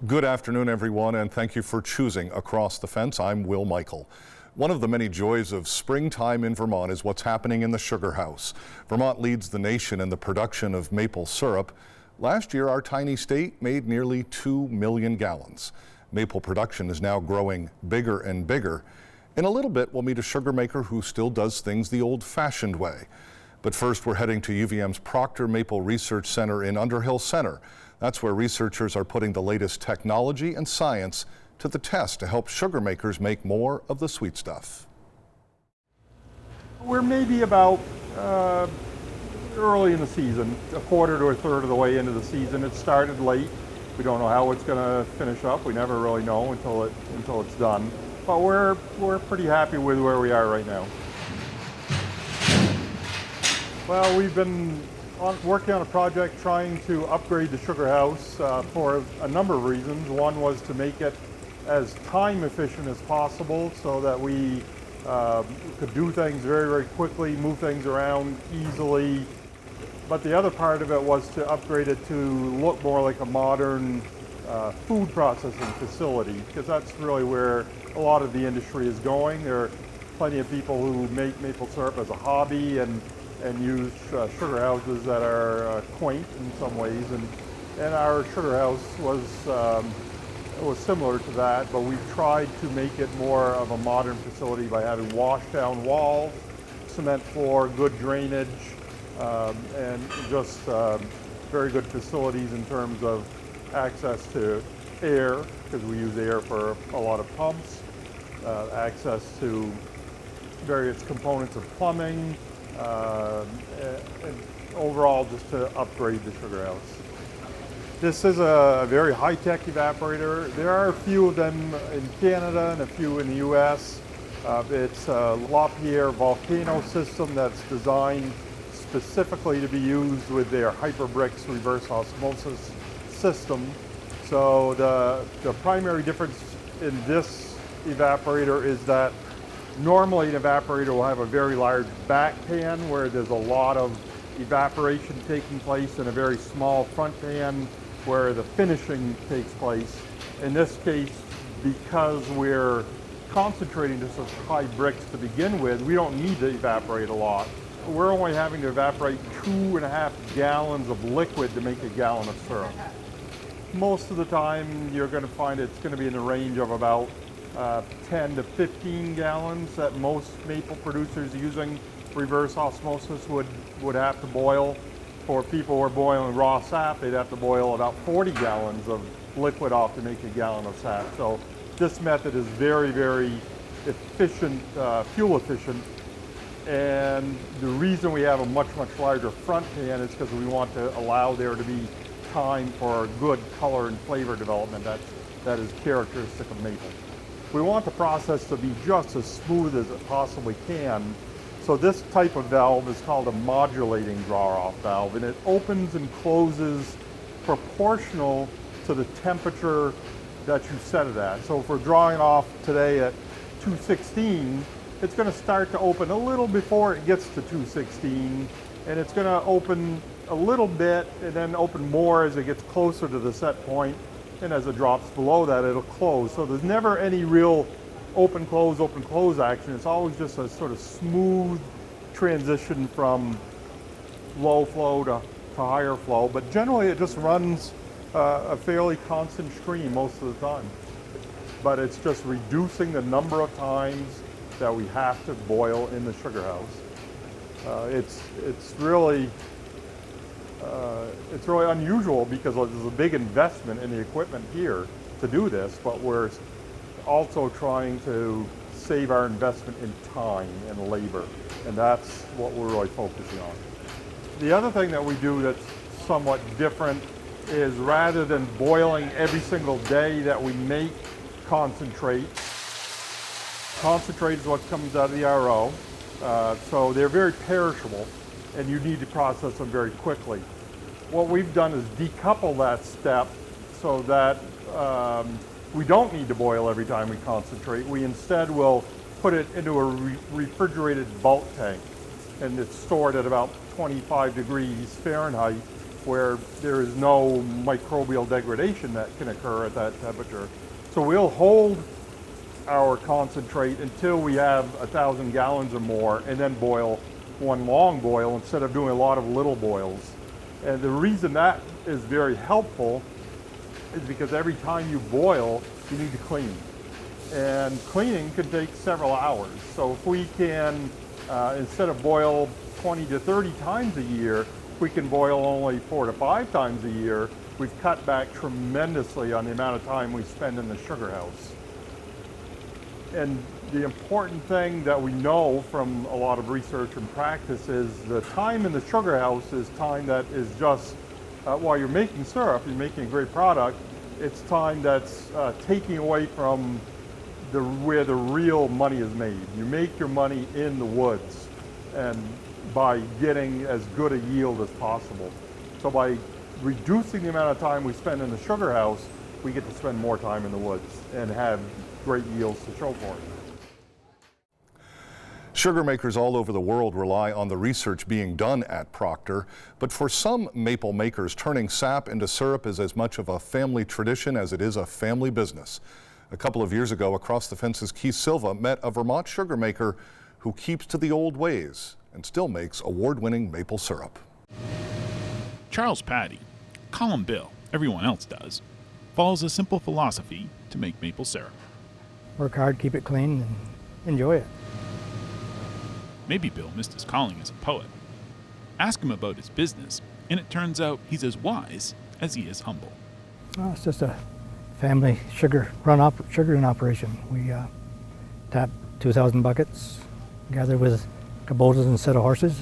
Good afternoon, everyone, and thank you for choosing Across the Fence. I'm Will Mikell. One of the many joys of springtime in Vermont is what's happening in the Sugarhouse. Vermont leads the nation in the production of maple syrup. Last year, our tiny state made nearly 2 million gallons. Maple production is now growing bigger and bigger. In a little bit, we'll meet a sugar maker who still does things the old-fashioned way. But first, we're heading to UVM's Proctor Maple Research Center in Underhill Center. That's where researchers are putting the latest technology and science to the test to help sugar makers make more of the sweet stuff. We're maybe about early in the season, a quarter to a third of the way into the season. It started late. We don't know how it's going to finish up. We never really know until it's done. But we're pretty happy with where we are right now. Well, we've been working on a project trying to upgrade the Sugarhouse for a number of reasons. One was to make it as time efficient as possible so that we could do things very, very quickly, move things around easily. But the other part of it was to upgrade it to look more like a modern food processing facility, because that's really where a lot of the industry is going. There are plenty of people who make maple syrup as a hobby and use sugar houses that are quaint in some ways, and our sugar house was similar to that, but we've tried to make it more of a modern facility by having wash-down walls, cement floor, good drainage, and just very good facilities in terms of access to air, because we use air for a lot of pumps, access to various components of plumbing, and overall just to upgrade the sugar house. This is a very high-tech evaporator. There are a few of them in Canada and a few in the US. It's a LaPierre volcano system that's designed specifically to be used with their HyperBricks reverse osmosis system. So the primary difference in this evaporator is that normally an evaporator will have a very large back pan where there's a lot of evaporation taking place, and a very small front pan where the finishing takes place. In this case, because we're concentrating to such high bricks to begin with, we don't need to evaporate a lot. We're only having to evaporate 2.5 gallons of liquid to make a gallon of syrup. Most of the time, you're going to find it's going to be in the range of about 10 to 15 gallons that most maple producers using reverse osmosis would have to boil. For people who are boiling raw sap, they'd have to boil about 40 gallons of liquid off to make a gallon of sap. So this method is very, very efficient, fuel efficient. And the reason we have a much, much larger front pan is because we want to allow there to be time for good color and flavor development that is characteristic of maple. We want the process to be just as smooth as it possibly can. So this type of valve is called a modulating draw-off valve, and it opens and closes proportional to the temperature that you set it at. So if we're drawing off today at 216, it's going to start to open a little before it gets to 216, and it's going to open a little bit and then open more as it gets closer to the set point. And as it drops below that, it'll close. So there's never any real open, close action. It's always just a sort of smooth transition from low flow to higher flow. But generally, it just runs a fairly constant stream most of the time. But it's just reducing the number of times that we have to boil in the sugar house. It's really unusual because there's a big investment in the equipment here to do this, but we're also trying to save our investment in time and labor, and that's what we're really focusing on. The other thing that we do that's somewhat different is, rather than boiling every single day that we make concentrate is what comes out of the RO, so they're very perishable, and you need to process them very quickly. What we've done is decouple that step so that we don't need to boil every time we concentrate. We instead will put it into a refrigerated bulk tank, and it's stored at about 25 degrees Fahrenheit. where there is no microbial degradation that can occur at that temperature. So we'll hold our concentrate until we have 1,000 gallons or more, and then boil one long boil instead of doing a lot of little boils. And the reason that is very helpful is because every time you boil, you need to clean. And cleaning can take several hours. So if we can, instead of boil 20 to 30 times a year, if we can boil only 4 to 5 times a year, we've cut back tremendously on the amount of time we spend in the sugar house. And the important thing that we know from a lot of research and practice is the time in the sugar house is time that is just, while you're making syrup, you're making a great product, it's time that's taking away from where the real money is made. You make your money in the woods and by getting as good a yield as possible. So by reducing the amount of time we spend in the sugar house, we get to spend more time in the woods and have great yields to show for it. Sugar makers all over the world rely on the research being done at Proctor, but for some maple makers, turning sap into syrup is as much of a family tradition as it is a family business. A couple of years ago, Across the Fence's Keith Silva met a Vermont sugar maker who keeps to the old ways and still makes award-winning maple syrup. Charles Pattee, call him Bill, everyone else does, follows a simple philosophy to make maple syrup. Work hard, keep it clean, and enjoy it. Maybe Bill missed his calling as a poet. Ask him about his business, and it turns out he's as wise as he is humble. Well, it's just a family sugaring operation. We tap 2,000 buckets, gather with Kubotas instead of horses.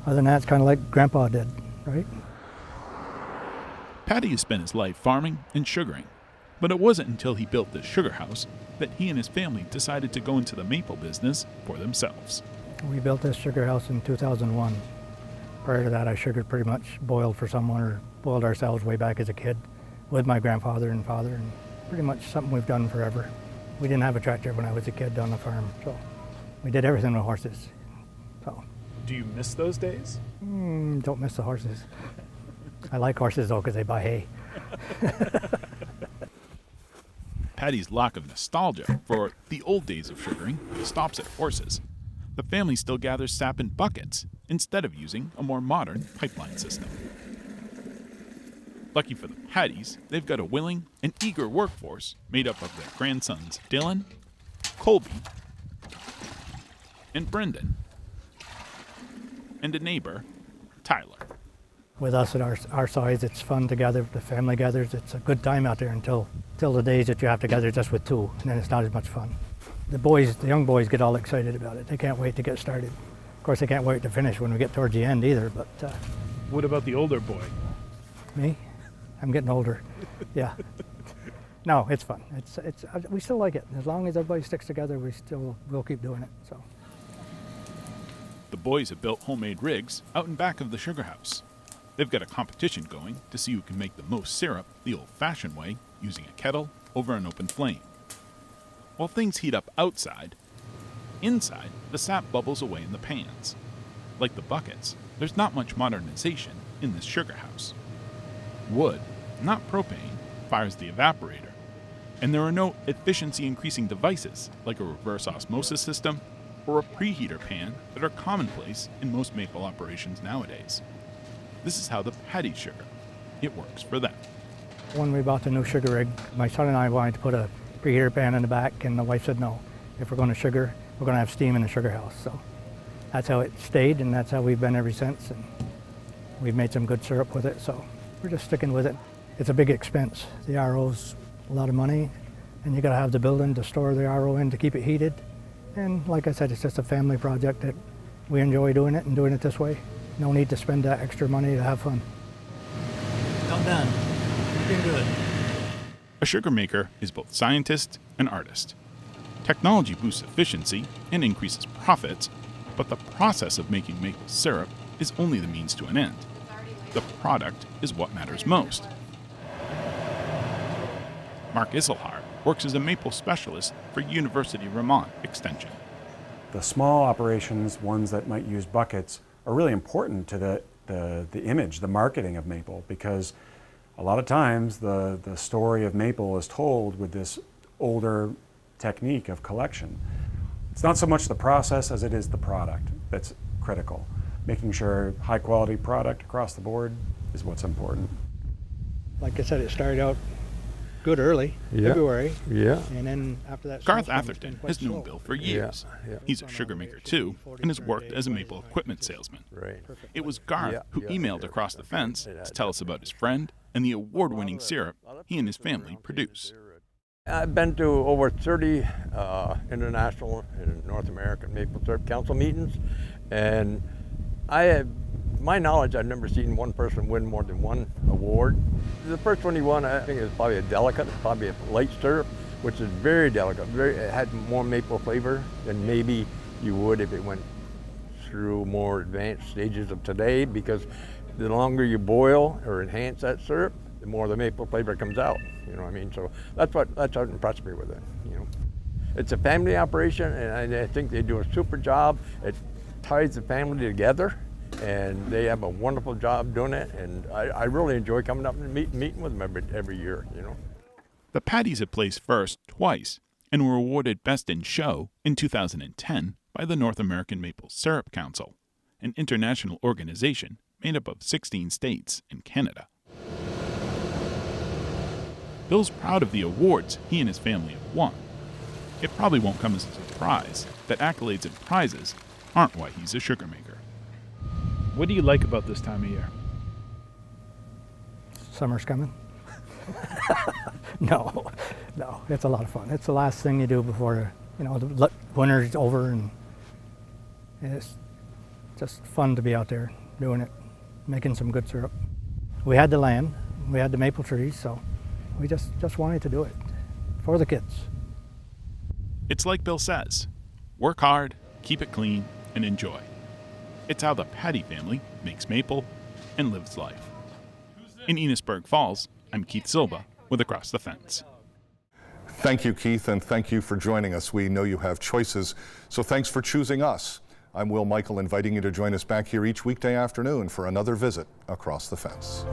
Other than that, it's kind of like Grandpa did, right? Pattee has spent his life farming and sugaring, but it wasn't until he built this sugar house that he and his family decided to go into the maple business for themselves. We built this sugar house in 2001. Prior to that, I sugared pretty much, boiled for someone or boiled ourselves way back as a kid with my grandfather and father, and pretty much something we've done forever. We didn't have a tractor when I was a kid on the farm, so we did everything with horses. So. Do you miss those days? Don't miss the horses. I like horses though because they buy hay. Pattee's lack of nostalgia for the old days of sugaring stops at horses. The family still gathers sap in buckets instead of using a more modern pipeline system. Lucky for the Pattees, they've got a willing and eager workforce made up of their grandsons Dylan, Colby, and Brendan, and a neighbor, Tyler. With us at our size, it's fun to gather. The family gathers. It's a good time out there until the days that you have to gather just with two, and then it's not as much fun. The young boys get all excited about it. They can't wait to get started. Of course, they can't wait to finish when we get towards the end either, but... What about the older boy? Me? I'm getting older. Yeah. No, it's fun. We still like it. As long as everybody sticks together, we'll keep doing it. So. The boys have built homemade rigs out in back of the sugar house. They've got a competition going to see who can make the most syrup the old-fashioned way, using a kettle over an open flame. While things heat up outside, inside, the sap bubbles away in the pans. Like the buckets, there's not much modernization in this sugar house. Wood, not propane, fires the evaporator, and there are no efficiency-increasing devices like a reverse osmosis system or a preheater pan that are commonplace in most maple operations nowadays. This is how the Pattee sugar. It works for them. When we bought the new sugar rig, my son and I wanted to put a preheater pan in the back, and the wife said no. If we're going to sugar, we're going to have steam in the sugar house. So that's how it stayed, and that's how we've been ever since. And we've made some good syrup with it, so we're just sticking with it. It's a big expense. The RO's a lot of money, and you got to have the building to store the RO in to keep it heated. And like I said, it's just a family project that we enjoy doing it and doing it this way. No need to spend that extra money to have fun. Well done. You're doing good. A sugar maker is both scientist and artist. Technology boosts efficiency and increases profits, but the process of making maple syrup is only the means to an end. The product is what matters most. Mark Isselhar works as a maple specialist for University of Vermont Extension. The small operations, ones that might use buckets, are really important to the the image, the marketing of maple, because a lot of times the story of maple is told with this older technique of collection. It's not so much the process as it is the product that's critical. Making sure high quality product across the board is what's important. Like I said, it started out good early, February. Yeah. And then after that, Garth snowstorm, it's Atherton been quite has known slow. Bill for years. Yeah. He's a sugar maker too, and has worked as a maple equipment salesman. Right. It was Garth who emailed across the fence to tell us about his friend and the award-winning syrup he and his family produce. I've been to over 30 international and North American Maple Syrup Council meetings, and my knowledge, I've never seen one person win more than one award. The first one he won, I think, is probably a delicate, probably a light syrup, which is very delicate. It had more maple flavor than maybe you would if it went through more advanced stages of today, because the longer you boil or enhance that syrup, the more the maple flavor comes out. You know what I mean? So that's what impressed me with it. You know, it's a family operation, and I think they do a super job. It ties the family together, and they have a wonderful job doing it. And I really enjoy coming up and meeting with them every year. You know, The Pattees have placed first twice and were awarded Best in Show in 2010 by the North American Maple Syrup Council, an international organization made up of 16 states and Canada. Bill's proud of the awards he and his family have won. It probably won't come as a surprise that accolades and prizes aren't why he's a sugar maker. What do you like about this time of year? Summer's coming. No, it's a lot of fun. It's the last thing you do before, the winter's over, and it's just fun to be out there doing it, making some good syrup. We had the land, we had the maple trees, so we just wanted to do it for the kids. It's like Bill says, work hard, keep it clean, and enjoy. It's how the Pattee family makes maple and lives life. In Enosburg Falls, I'm Keith Silva with Across the Fence. Thank you, Keith, and thank you for joining us. We know you have choices, so thanks for choosing us. I'm Will Mikell, inviting you to join us back here each weekday afternoon for another visit Across the Fence.